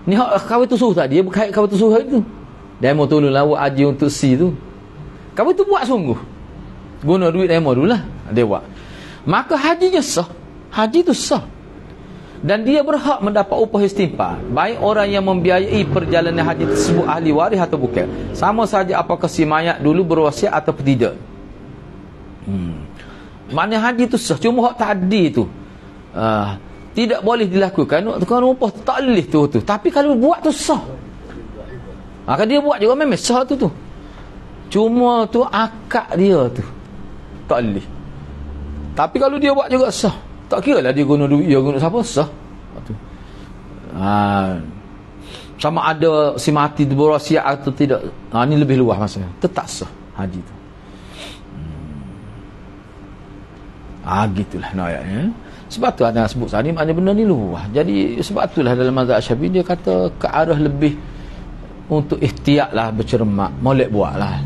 ni kawin tu suruh tak dia berkait kawin tu suruh itu. Demo tolonglah buat haji untuk C tu. Kawin tu buat sungguh. Guna duit demo dululah dia buat. Maka hajinya sah. Haji tu sah. Dan dia berhak mendapat upah istighfar, baik orang yang membiayai perjalanan haji tersebut ahli waris atau bukan. Sama saja apakah si mayat dulu berwasiat atau tidak. Maknanya haji tu sah, cuma hak tadi tu tidak boleh dilakukan kerana upah tu tak boleh tu. Tapi kalau buat tu sah. Kalau dia buat juga memang sah tu. Cuma tu akad dia tu tak boleh. Tapi kalau dia buat juga sah. Tak kira lah dia guna duit, dia guna siapa, sah. Sama ada si mati berwasiat atau tidak. Ni lebih luas maksudnya. Tetap sah haji tu. Gitulah ayatnya. Sebab tu ada sebut tadi maknanya benda ni luas. Jadi sebab itulah dalam mazhab Syafi'i dia kata ke arah lebih untuk ihtiyat lah, bercermat. Molek buat lah.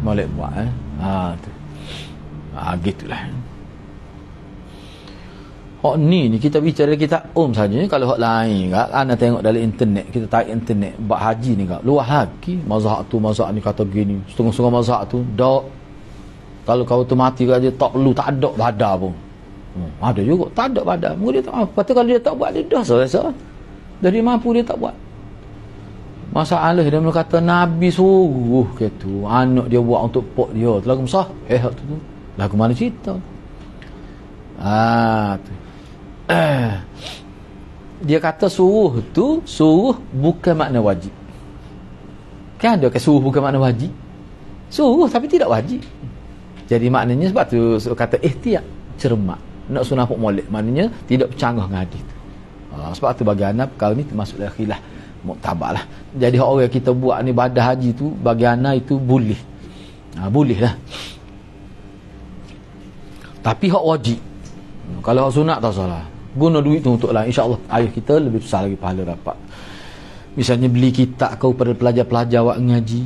Molek buat tu. Gitulah. Hak ni kita bicara kita saja. Kalau hak lain kak, anda tengok dalam internet, kita tarik internet bab haji ni kak, luas lagi. Mazhab tu, mazhab ni kata gini, setengah-setengah mazhab tu dak. Kalau kau tu mati kat dia tak perlu, tak ada badar pun. Ada juga tak ada badar. Mungkin dia tak apa. Kalau dia tak buat dia dah selesai. Dari mampu dia tak buat. Masalah dia kata Nabi suruh gitu. Anak dia buat untuk pok dia. Tu lagu sah. Tu. Lagu mana cerita? Tu. Dia kata suruh bukan makna wajib. Kan ada ke suruh bukan makna wajib? Suruh tapi tidak wajib. Jadi maknanya sebab tu kata ihtiyat, cermat. Nak sunah pun molek, maknanya tidak bercanggah dengan hadis tu. Sebab tu bagi ana perkara ni termasuk dalam khilaf muktabar lah. Jadi orang yang kita buat ni ibadah haji tu bagi ana itu boleh. Boleh lah. Tapi hak wajib. Kalau hak sunat tak salah. Guna duit tu untuk lain, insya-Allah ayah kita lebih besar lagi pahala dapat. Misalnya beli kitab kau pada pelajar-pelajar awak ngaji.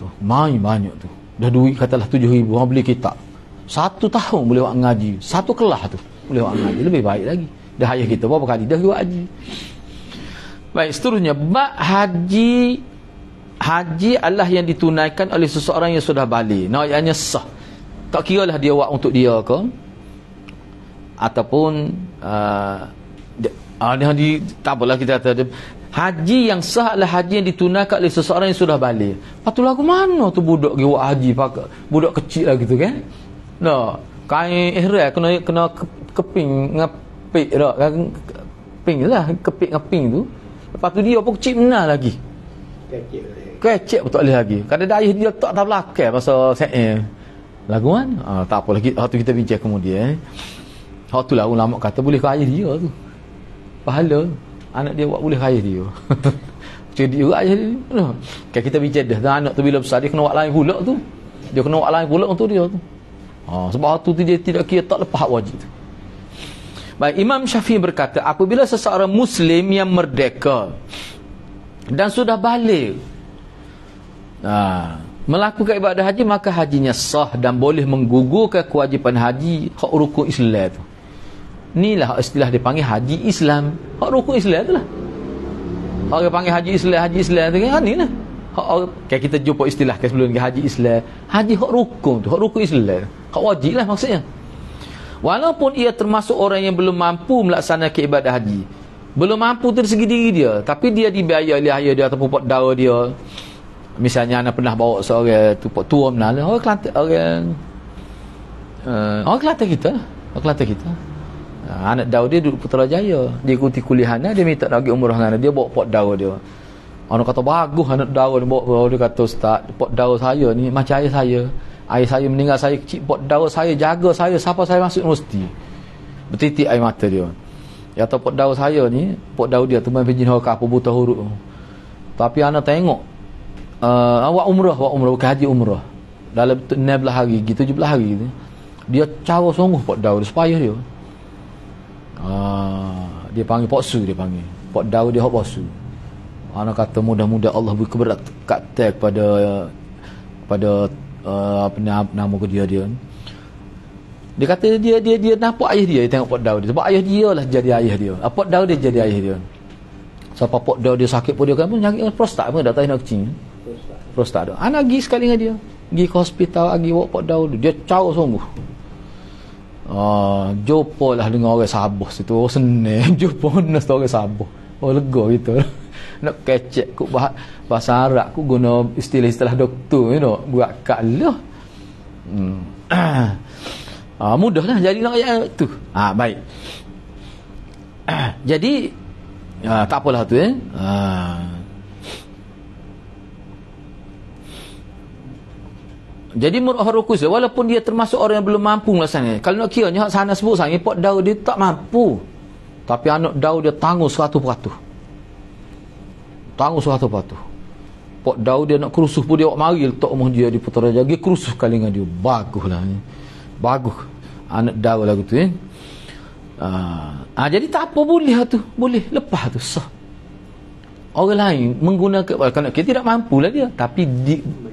Tu main banyak tu. Dah duit katalah 7,000 orang beli kitab. 1 tahun boleh awak ngaji. 1 kelas tu boleh awak ngaji. Lebih baik lagi. Dah ayah kita berapa kali dah buat haji. Baik, seterusnya bab haji. Haji adalah yang ditunaikan oleh seseorang yang sudah balik. Ayatnya sah. Tak kiralah dia buat untuk dia ke ataupun tak apalah kita kata haji yang sah adalah haji yang ditunaikan oleh seseorang yang sudah balik. Patut lagu mana tu budak pergi buat haji pakai budak kecil lah gitu kan. Kain ihram kena keping ngapik dak kan keping lah, kepik ngaping tu. Lepas tu dia pun kecil benar lagi. Kecil betul lagi. Kadang ayah dia tak tahu belakang pasal saya lagu mana. Tak apa lagi. Waktu kita bincang kemudian. Waktu lah ulama kata boleh kaya dia tu. Pahala anak dia buat boleh kaya dia. Jadi juga ayah dia. Kan kita bincang dah anak tu bila besar dia kena buat lain pula tu. Dia kena buat lain pula untuk dia tu. Sebab waktu tu dia tidak kira tak lepas hak wajib tu. Baik, Imam Syafi'i berkata apabila seseorang Muslim yang merdeka dan sudah balik melakukan ibadah haji, maka hajinya sah dan boleh menggugurkan kewajipan haji hak rukun Islam tu. Inilah istilah dipanggil haji Islam. Hak rukun Islam tu lah. Orang panggil haji Islam tu kan ni lah. Kayak kita jumpa istilah ke sebelum ni haji Islam. Haji hak rukun tu, hak rukun Islam. Hak wajib lah maksudnya. Walaupun ia termasuk orang yang belum mampu melaksanakan ibadah haji. Belum mampu dari segi diri dia, tapi dia dibiayai oleh ayah dia ataupun pak dawa dia. Misalnya anak pernah bawa seorang tu pak tua menala, orang Kelantan kita. Anak dawa dia duduk Putrajaya. Dia ikuti kuliahana, dia minta nak pergi umrah dengan dia, bawa pak dawa dia. Orang kata bagus anak dawa ni bawa, dia kata ustaz, pak dawa saya ni macam ayah saya. Ayah saya meninggal saya kecil, pak dawa saya jaga saya siapa saya masuk universiti. Bertitik air mata dia. Ya tahu pak dawa saya ni, pak dawa dia teman pijin hok apa buta huruf. Tapi anak tengok awak umrah bukan haji umrah. Dalam 16 hari, 17 hari gitu. Dia cawa sungguh pak dawa dia supaya dia. Dia panggil pak su, dia panggil. Pak dawa dia hok su. Anak kata mudah-mudahan Allah beri keberkatan kepada apa nama dia dia kata dia nampak ayah dia tengok pak daud dia sebab ayah dia lah jadi ayah dia pak daud dia jadi ayah dia siapa pak daud dia sakit pun dia kan pun sakit prostat pun dah tahu nak kecil prostat dia anak pergi sekali dengan dia pergi ke hospital pergi bawa pak daud dia caw sungguh jumpa lah dengan orang Sabah situ senang jumpa dengan orang Sabah lega gitu nak kecek ku bahasa Arab ku guna istilah-istilah doktor buat kalah mudahlah jadi nak ayat tu baik jadi tak apalah tu jadi murah rukus walaupun dia termasuk orang yang belum mampu melaksanakan. Kalau nak kiranya sana sebut sang import daun dia tak mampu tapi anak daun dia tangguh 100%. Tangguh 100%. Pak Daud dia nak kerusuh pun dia awak mari letak rumah dia di Putrajaya dia kerusuh kali dengan dia. Baguslah ni. Bagus. Anak Daud lagu tu jadi tak apa boleh tu. Boleh lepas tu sah. Orang lain menggunakan kalau kita tidak mampulah dia tapi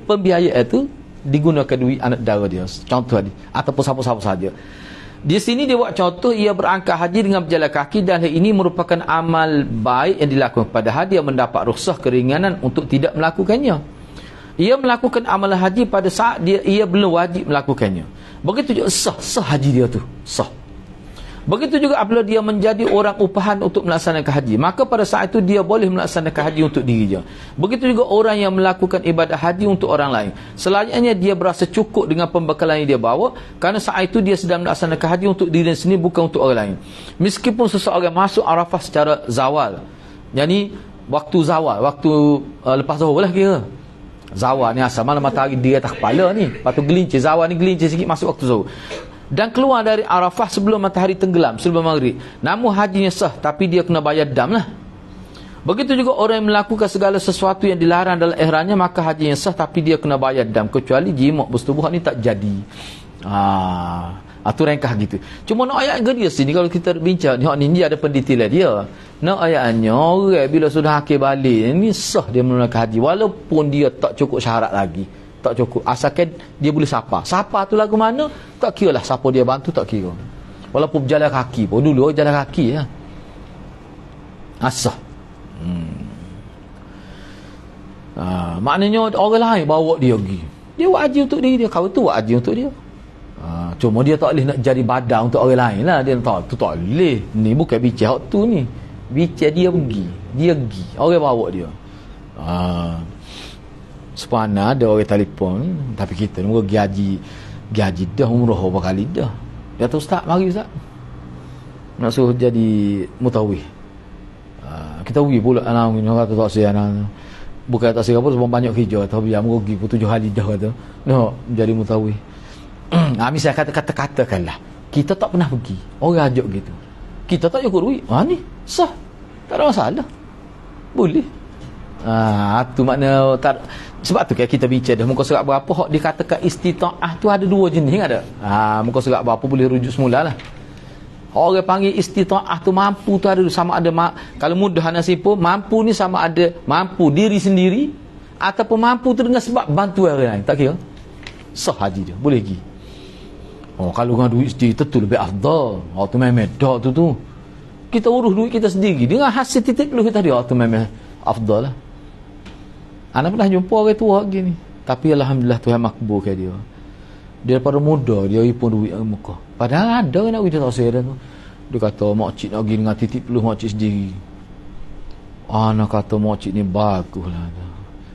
pembiayaan tu digunakan duit anak Daud dia. Contoh tadi ataupun siapa-siapa saja. Di sini dia buat contoh ia berangkat haji dengan berjalan kaki dan hal ini merupakan amal baik yang dilakukan padahal dia mendapat rukhsah keringanan untuk tidak melakukannya. Ia melakukan amal haji pada saat ia belum wajib melakukannya. Begitu juga sah haji dia tu. Sah. Begitu juga apabila dia menjadi orang upahan untuk melaksanakan haji, maka pada saat itu dia boleh melaksanakan haji untuk dirinya. Begitu juga orang yang melakukan ibadah haji untuk orang lain. Selayaknya dia berasa cukup dengan pembekalan yang dia bawa kerana saat itu dia sedang melaksanakan haji untuk dirinya sendiri bukan untuk orang lain. Meskipun seseorang masuk Arafah secara zawal. Yani waktu zawal, waktu lepas zuhur lah kira. Zawal ni asal malam matahari di atas kepala ni. Lepas tu gelincir, zawal ni gelincir sikit masuk waktu zuhur. Dan keluar dari Arafah sebelum matahari tenggelam, sebelum maghrib. Namun hajinya sah, tapi dia kena bayar dam lah. Begitu juga orang yang melakukan segala sesuatu yang dilarang dalam ihramnya, maka hajinya sah, tapi dia kena bayar dam, kecuali jimat bersetubuh ni tak jadi. Tu ringkas gitu. Cuma nak ayat ke dia sini, kalau kita bincang ni ada pendetilan dia. Nak ayatnya orang bila sudah akhir balik ni sah dia menunaikan haji, walaupun dia tak cukup syarat lagi, tak cukup, asalkan dia boleh sapa tu lagu mana, tak kira lah siapa dia bantu, tak kira, walaupun berjalan kaki pun. Dulu jalan kaki ya, asah. Maknanya orang lain bawa dia pergi, dia buat haji untuk diri dia, kau tu buat haji untuk dia. Cuma dia tak boleh nak jadi badan untuk orang lain lah. Dia tak, tu tak boleh. Ni bukan bicara hak tu ni, bicara dia pergi, orang bawa dia. Sepana ada orang telefon, tapi kita ni pergi haji dah, umrah berapa kali dah. Dia kata, ustaz, mari ustaz, nak suruh jadi mutawih. Kita pergi pula anak ni, kata tak saya anak. Bukan tak saya apa, sebab banyak kerja, tapi biar pergi pun 7 hari dah kata. Nak jadi mutawih. Misalnya katakanlah kita tak pernah pergi, orang ajak gitu, kita tak cukup duit, ni sah, tak ada masalah, boleh. Tu makna tak. Sebab tu kita bincang dah muka surat berapa hak dikatakan istita'ah tu ada 2 jenis ada. Muka surat berapa boleh rujuk semula lah. Orang panggil istita'ah tu mampu tu ada, sama ada kalau mudah nasib pun mampu ni sama ada mampu diri sendiri ataupun mampu tu dengan sebab bantu orang lain, tak kira, sah haji dia, boleh pergi. Kalau dengan duit sendiri tentu lebih afdal. Tu memang dah tu kita urus duit kita sendiri dengan hasil titik dulu kita dia, tu memang afdal lah. Anak pernah jumpa orang tua gini, tapi alhamdulillah Tuhan makbul ke dia. Dia daripada muda dia pun duit ke Mekah. Padahal ada nak kita tak sedar tu. Dia kata makcik nak pergi dengan titik dulu makcik sendiri. Anak kata makcik ni baguslah.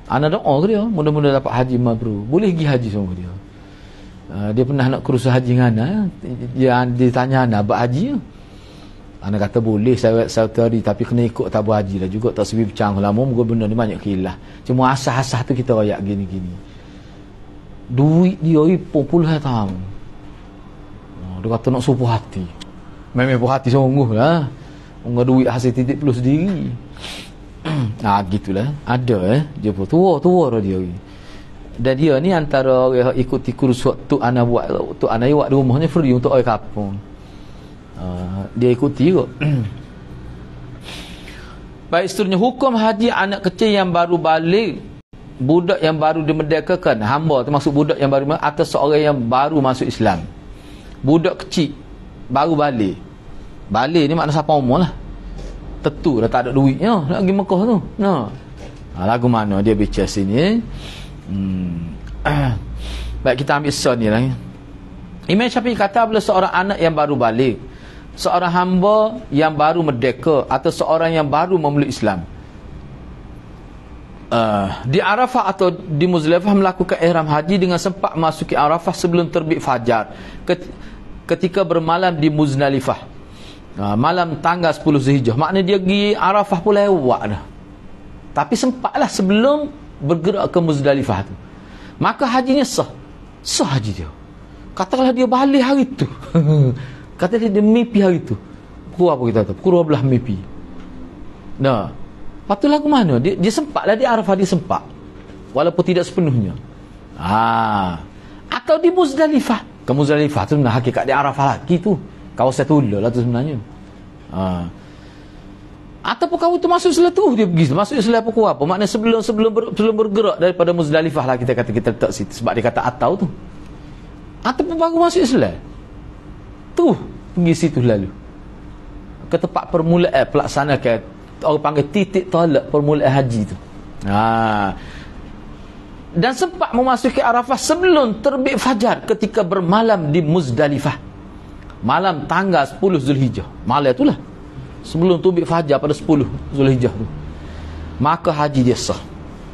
Anak doa ke dia, mudah-mudahan dapat haji mabrur, boleh pergi haji sama dia. Dia pernah nak kursus haji dengan anak, dia ditanya anak buat haji ke? Anak kata boleh saya tadi, tapi kena ikut tabur haji lah juga, tak sebi bercang lama, moga benda ni banyak khilah. Cuma asah-asah tu kita royak gini-gini. Duit dia pun puluhan tahun. Dia kata nak supuh hati, memang puas hati sungguh lah, duit hasil titik plus sendiri. Gitulah, ada dia pun tua dia. Dan dia ni antara orang ikuti kursus Tok Ana buat, Tok Ana buat di rumahnya free untuk orang kampung. Dia ikuti juga. Baik, seterusnya hukum haji anak kecil yang baru balik, budak yang baru dimerdekakan, hamba termasuk budak yang baru, atau seorang yang baru masuk Islam. Budak kecil baru balik ni makna siapa umur lah, tentu dah tak ada duitnya nak pergi Mekah tu. Lagu mana dia bicara sini. Baik, kita ambil son ni lah. Imam Syafi'i kata bila seorang anak yang baru balik, seorang hamba yang baru merdeka, atau seorang yang baru memeluk Islam, di Arafah atau di Muzdalifah melakukan ihram haji dengan sempat masuki Arafah sebelum terbit fajar, ketika bermalam di Muzdalifah, malam tanggal 10 Zulhijjah. Maknanya dia pergi Arafah pun lewat dah, tapi sempatlah sebelum bergerak ke Muzdalifah tu, maka hajinya sah haji dia. Katakanlah dia balik hari tu kata dia mimpi hari tu, pukul apa kita tahu, pukul 12 mimpi. Lepas tu lagu mana dia sempatlah di Arafah, dia sempat walaupun tidak sepenuhnya. Atau di Muzdalifah, ke Muzdalifah tu sebenarnya hakikat di Arafah lagi tu, kawasan Tula lah tu sebenarnya. Ataupun kau tu masuk setelah tu dia pergi, masuk setelah pukul apa, maknanya sebelum bergerak daripada Muzdalifah lah, kita letak situ, sebab dia kata atau tu, ataupun baru masuk setelah tu pergi situ lalu ke tempat permulaan pelaksanakan, orang panggil titik tolak permulaan haji tu. Dan sempat memasuki Arafah sebelum terbit fajar ketika bermalam di Muzdalifah, malam tanggal 10 Zulhijjah, malam itulah sebelum terbit fajar pada 10 Zulhijjah tu, maka haji dia sah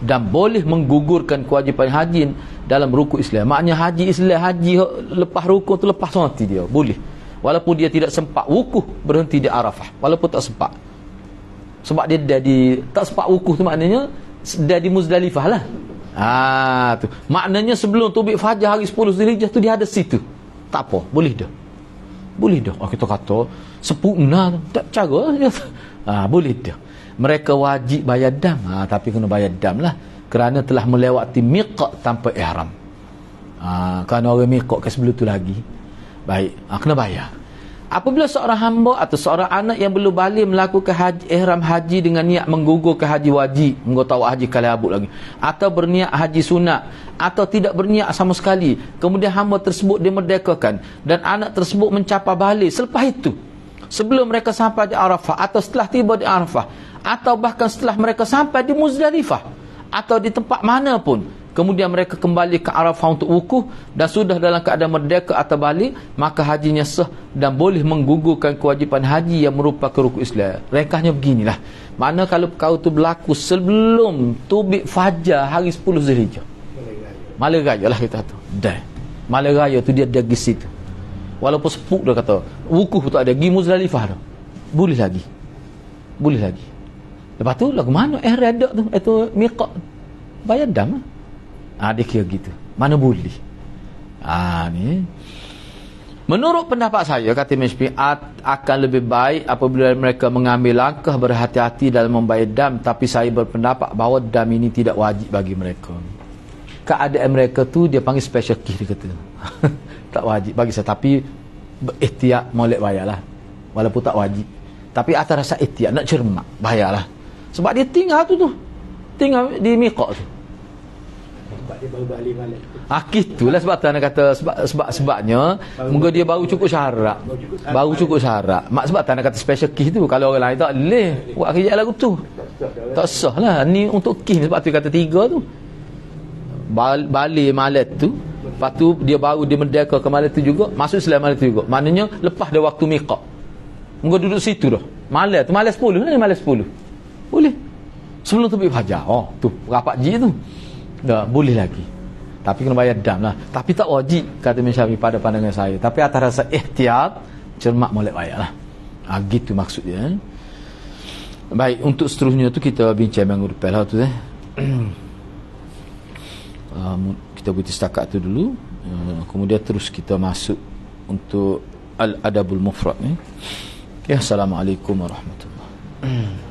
dan boleh menggugurkan kewajipan haji dalam rukun Islam. Maknanya haji Islam, haji lepas rukun tu, lepas mati dia boleh, walaupun dia tidak sempat wukuf berhenti di Arafah, walaupun tak sempat, sebab dia dah tak sempat wukuf tu maknanya dah di Muzdalifah lah. Tu. Maknanya sebelum terbit fajar hari 10 Zulhijjah tu dia ada situ. Tak apa, boleh dah. Boleh dah. Kita kata sempurna, tak cara. Boleh dah. Mereka wajib bayar dam. Tapi kena bayar dam lah. Kerana telah melewati miqat tanpa ihram. Kerana orang miqat ke sebelum tu lagi. Baik, kena bayar. Apabila seorang hamba atau seorang anak yang belum balik melakukan ihram haji dengan niat menggugurkan haji wajib, menggotau haji kalabut lagi, atau berniat haji sunat, atau tidak berniat sama sekali, kemudian hamba tersebut dimerdekakan dan anak tersebut mencapai balik selepas itu, sebelum mereka sampai di Arafah atau setelah tiba di Arafah, atau bahkan setelah mereka sampai di Muzdalifah atau di tempat mana pun, kemudian mereka kembali ke Arafah untuk wukuf dan sudah dalam keadaan merdeka atau balik, maka hajinya sah dan boleh menggugurkan kewajipan haji yang merupakan rukun Islam. Ringkasnya beginilah. Mana kalau kau tu berlaku sebelum terbit fajar hari 10 Zulhijjah. Malam raya lah kita tu. Dah. Malam raya tu dia ada gisi tu. Walaupun sepuk dia kata, wukuf tu ada, pergi Muzdalifah tu. Boleh lagi. Boleh lagi. Lepas tu lagu mana redak tu? Itu miqat. Bayar dam lah. Dia kira gitu. Mana boleh. Ni. Menurut pendapat saya, kata MSP, akan lebih baik apabila mereka mengambil langkah berhati-hati dalam membayar dam, tapi saya berpendapat bahawa dam ini tidak wajib bagi mereka. Keadaan mereka tu dia panggil special case, dia kata. Tak wajib bagi saya, tapi berikhtiar molek bayarlah. Walaupun tak wajib. Tapi atas rasa ikhtiar, nak cermat, bayarlah. Sebab dia tinggal tu. Tinggal di miqat tu. Dia baru balik malam. Gitulah sebab tu anak kata sebabnya moga dia baru cukup syarat. Baru cukup syarat. Mak sebab tu anak kata special case tu. Kalau orang lain tak boleh buat kerja lagu tu. Tak sah lah. Ni untuk case sebab tu kata 3 tu. Balik malam tu. Lepas tu dia baru dia merdeka ke malam tu juga. Masuk Islam malam tu juga. Maknanya lepas dia waktu miqat. Moga duduk situ dah. Malam tu malam 10 lah, malam 10. Boleh. Sebelum terbit fajar. Tu rapat ji tu. Dah boleh lagi. Tapi kena bayar dam lah. Tapi tak wajib kata Imam Syafi'i pada pandangan saya. Tapi atas rasa ihtiyat, cermat molek bayar lah. Gitu maksudnya. Baik, untuk seterusnya tu kita bincang minggu depan lah tu kita berhenti setakat tu dulu. Kemudian terus kita masuk untuk Al-Adabul Mufrad ni. Assalamualaikum warahmatullahi wabarakatuh.